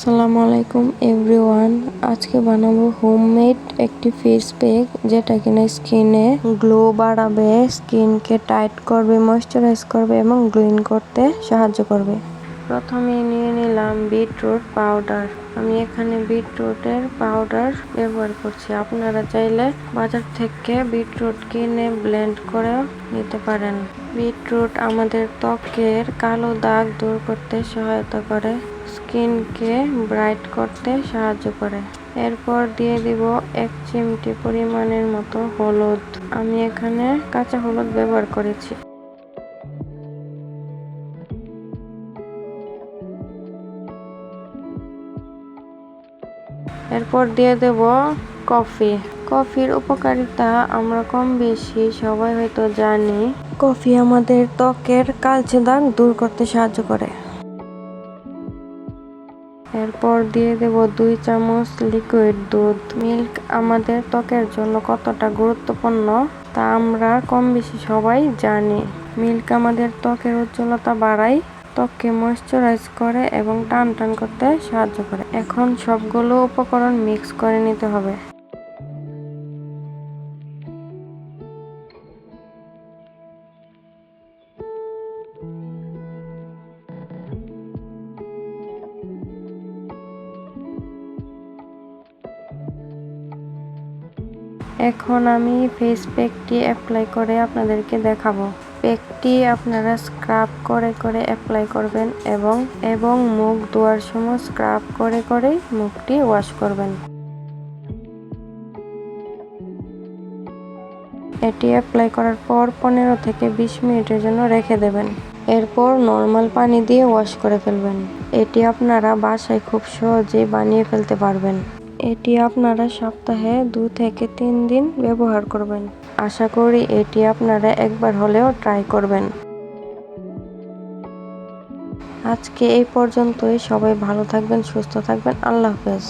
আসসালামু আলাইকুম এভরিওয়ান। আজকে বানাবো হোমমেড একটি ফেস প্যাক, যেটা কিনা স্কিনে গ্লো বাড়াবে, স্কিনকে টাইট করবে, ময়শ্চারাইজ করবে এবং গ্লোইং করতে সাহায্য করবে। প্রথমে নিয়ে নিলাম বিটরুট পাউডার। আমি এখানে বিটরুটের পাউডার ব্যবহার করছি। আপনারা চাইলে বাজার থেকে বিটরুট কিনে ব্লেন্ড করে নিতে পারেন। বিটরুট আমাদের ত্বকের কালো দাগ দূর করতে সহায়তা করে, স্কিনকে ব্রাইট করতে সাহায্য করে। এরপর দিয়ে দিব 1 চিমটি পরিমাণের মতো হলুদ। আমি এখানে কাঁচা হলুদ ব্যবহার করেছি। এরপর দিয়ে দেব কফি। কফির উপকারিতা আমরা কম বেশি সবাই হয়তো জানি। কফি আমাদের ত্বকের কালচে দাগ দূর করতে সাহায্য করে। এরপর দিয়ে দেব 2 চামচ লিকুইড দুধ। মিল্ক আমাদের ত্বকের জন্য কতটা গুরুত্বপূর্ণ তা আমরা কম বেশি সবাই জানি। মিল্ক আমাদের ত্বকের উজ্জ্বলতা বাড়ায়, ত্বককে ময়শ্চারাইজ করে এবং টান করতে সাহায্য করে। এখন সবগুলো উপকরণ মিক্স করে নিতে হবে। এখন আমি ফেস প্যাকটি অ্যাপ্লাই করে আপনাদেরকে দেখাবো। প্যাকটি আপনারা স্ক্রাব করে অ্যাপ্লাই করবেন এবং মুখ ধোয়ার সময় স্ক্রাব করে মুখটি ওয়াশ করবেন। এটি অ্যাপ্লাই করার পর 15 থেকে 20 মিনিটের জন্য রেখে দেবেন। এরপর নর্মাল পানি দিয়ে ওয়াশ করে ফেলবেন। এটি আপনারা বাসায় খুব সহজেই বানিয়ে ফেলতে পারবেন। এটি আপনারা সপ্তাহে 2 থেকে 3 দিন ব্যবহার করবেন। আশা করি এটি আপনারা একবার হলেও ট্রাই করবেন। আজকে এই পর্যন্তই। সবাই ভালো থাকবেন, সুস্থ থাকবেন। আল্লাহ হাফেজ।